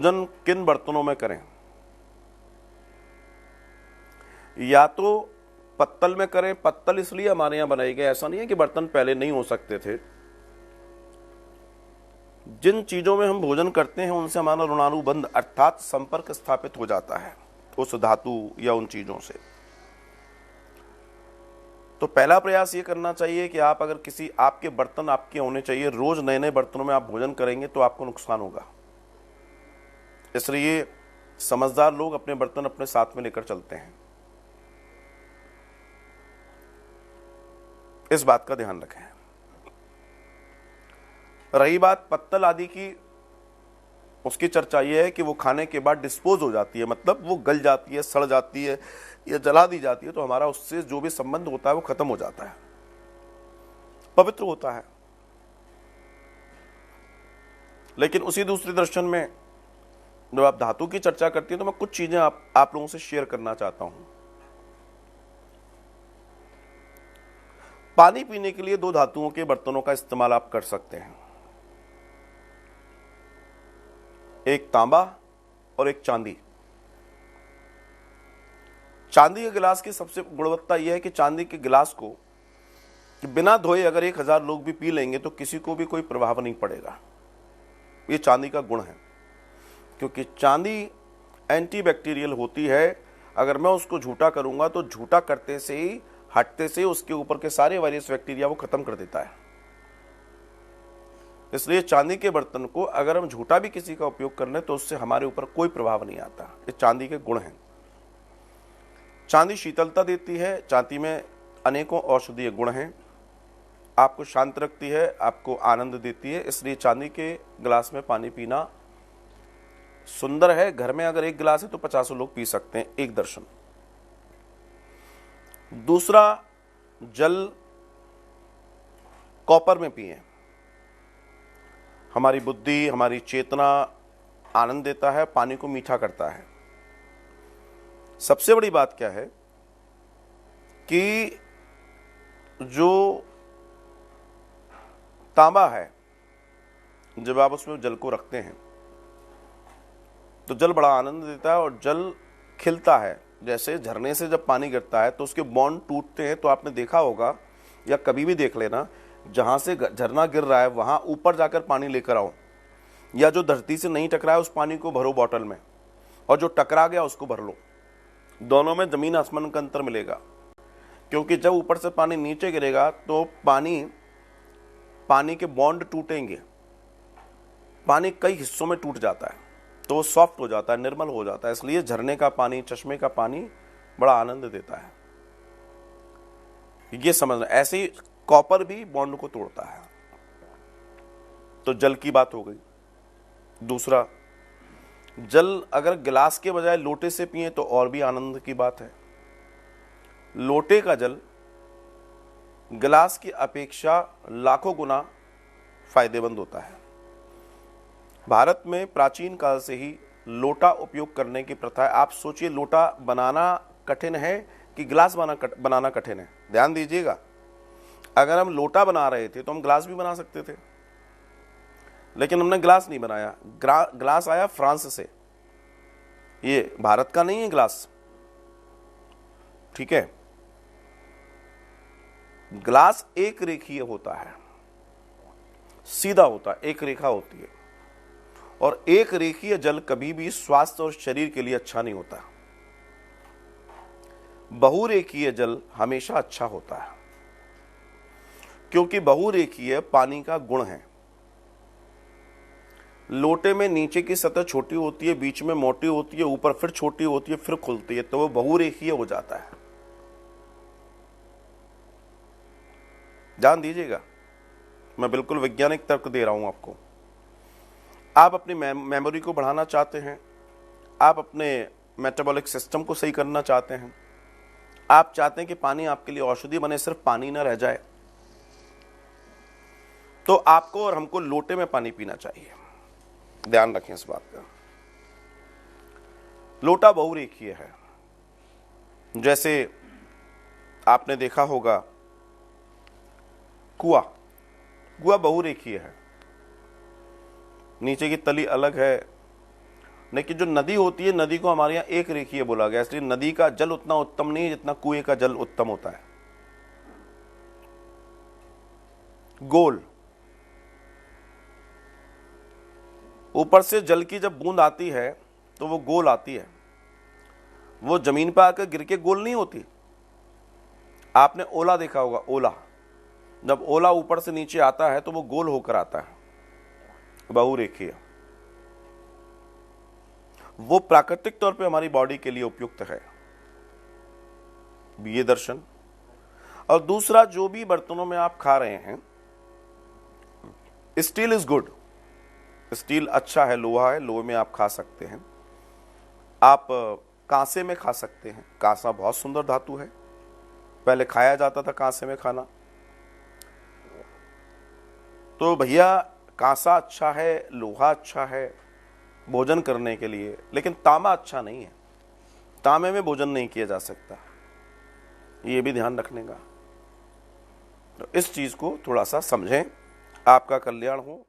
भोजन किन बर्तनों में करें। या तो पत्तल में करें, पत्तल इसलिए हमारे यहां बनाए गए, ऐसा नहीं है कि बर्तन पहले नहीं हो सकते थे। जिन चीजों में हम भोजन करते हैं उनसे हमारा ऋणानुबंध अर्थात संपर्क स्थापित हो जाता है उस धातु या उन चीजों से। तो पहला प्रयास ये करना चाहिए कि आप अगर किसी आपके बर्तन आपके होने चाहिए, रोज नए नए बर्तनों में आप भोजन करेंगे तो आपको नुकसान होगा। इसलिए समझदार लोग अपने बर्तन अपने साथ में लेकर चलते हैं। इस बात का ध्यान रखें। रही बात पत्तल आदि की, उसकी चर्चा यह है कि वो खाने के बाद डिस्पोज हो जाती है, मतलब वो गल जाती है, सड़ जाती है या जला दी जाती है, तो हमारा उससे जो भी संबंध होता है वो खत्म हो जाता है, पवित्र होता है। लेकिन उसी दूसरे दर्शन में जब आप धातु की चर्चा करती हैं तो मैं कुछ चीजें आप लोगों से शेयर करना चाहता हूं। पानी पीने के लिए 2 धातुओं के बर्तनों का इस्तेमाल आप कर सकते हैं, एक तांबा और एक चांदी। चांदी के गिलास की सबसे गुणवत्ता यह है कि चांदी के गिलास को बिना धोए अगर 1000 लोग भी पी लेंगे तो किसी को भी कोई प्रभाव नहीं पड़ेगा। ये चांदी का गुण है, क्योंकि चांदी एंटीबैक्टीरियल होती है। अगर मैं उसको झूठा करूंगा तो झूठा करते से ही, हटते से उसके ऊपर के सारे वायरस बैक्टीरिया वो खत्म कर देता है। इसलिए चांदी के बर्तन को अगर हम झूठा भी किसी का उपयोग कर लें तो उससे हमारे ऊपर कोई प्रभाव नहीं आता। ये चांदी के गुण हैं। चांदी शीतलता देती है, चांदी में अनेकों औषधीय गुण हैं, आपको शांत रखती है, आपको आनंद देती है। इसलिए चांदी के गिलास में पानी पीना सुंदर है। घर में अगर 1 गिलास है तो 50 लोग पी सकते हैं, एक दर्शन। दूसरा, जल कॉपर में पिए। हमारी बुद्धि, हमारी चेतना आनंद देता है, पानी को मीठा करता है। सबसे बड़ी बात क्या है कि जो तांबा है, जब आप उसमें जल को रखते हैं तो जल बड़ा आनंद देता है और जल खिलता है। जैसे झरने से जब पानी गिरता है तो उसके बॉन्ड टूटते हैं। तो आपने देखा होगा या कभी भी देख लेना, जहां से झरना गिर रहा है वहां ऊपर जाकर पानी लेकर आओ, या जो धरती से नहीं टकराया उस पानी को भरो बॉटल में, और जो टकरा गया उसको भर लो। दोनों में जमीन आसमान का अंतर मिलेगा, क्योंकि जब ऊपर से पानी नीचे गिरेगा तो पानी के बॉन्ड टूटेंगे। पानी कई हिस्सों में टूट जाता है तो वो सॉफ्ट हो जाता है, निर्मल हो जाता है। इसलिए झरने का पानी, चश्मे का पानी बड़ा आनंद देता है। ये समझना। ऐसे ही कॉपर भी बॉन्ड को तोड़ता है। तो जल की बात हो गई। दूसरा, जल अगर गिलास के बजाय लोटे से पिए तो और भी आनंद की बात है। लोटे का जल गिलास की अपेक्षा लाखों गुना फायदेमंद होता है। भारत में प्राचीन काल से ही लोटा उपयोग करने की प्रथा है। आप सोचिए, लोटा बनाना कठिन है कि गिलास बनाना कठिन है? ध्यान दीजिएगा, अगर हम लोटा बना रहे थे तो हम गिलास भी बना सकते थे, लेकिन हमने गिलास नहीं बनाया। गिलास आया फ्रांस से, ये भारत का नहीं है गिलास, ठीक है। गिलास एक रेखीय होता है, सीधा होता है, एक रेखा होती है, और एक रेखीय जल कभी भी स्वास्थ्य और शरीर के लिए अच्छा नहीं होता। बहुरेखीय जल हमेशा अच्छा होता है, क्योंकि बहुरेखीय पानी का गुण है। लोटे में नीचे की सतह छोटी होती है, बीच में मोटी होती है, ऊपर फिर छोटी होती है, फिर खुलती है, तो वो बहुरेखीय हो जाता है। ध्यान दीजिएगा, मैं बिल्कुल वैज्ञानिक तर्क दे रहा हूं आपको। आप अपनी मेमोरी को बढ़ाना चाहते हैं, आप अपने मेटाबॉलिक सिस्टम को सही करना चाहते हैं, आप चाहते हैं कि पानी आपके लिए औषधि बने, सिर्फ पानी ना रह जाए, तो आपको और हमको लोटे में पानी पीना चाहिए। ध्यान रखें इस बात का। लोटा बहुरेखीय है। जैसे आपने देखा होगा कुआं बहुरेखीय है, नीचे की तली अलग है, लेकिन जो नदी होती है, नदी को हमारे यहाँ एक रेखीय बोला गया, इसलिए नदी का जल उतना उत्तम नहीं है जितना कुएं का जल उत्तम होता है। गोल, ऊपर से जल की जब बूंद आती है तो वो गोल आती है, वो जमीन पर आकर गिर के गोल नहीं होती। आपने ओला देखा होगा, ओला, जब ओला ऊपर से नीचे आता है तो वो गोल होकर आता है, बहुरेखीय। वो प्राकृतिक तौर पे हमारी बॉडी के लिए उपयुक्त है, ये दर्शन। और दूसरा, जो भी बर्तनों में आप खा रहे हैं, स्टील इज गुड, स्टील अच्छा है, लोहा है, लोहे में आप खा सकते हैं। आप कांसे में खा सकते हैं, कांसा बहुत सुंदर धातु है, पहले खाया जाता था कांसे में खाना। तो भैया कांसा अच्छा है, लोहा अच्छा है भोजन करने के लिए, लेकिन तांबा अच्छा नहीं है, तांबे में भोजन नहीं किया जा सकता, ये भी ध्यान रखने का। तो इस चीज को थोड़ा सा समझें, आपका कल्याण हो।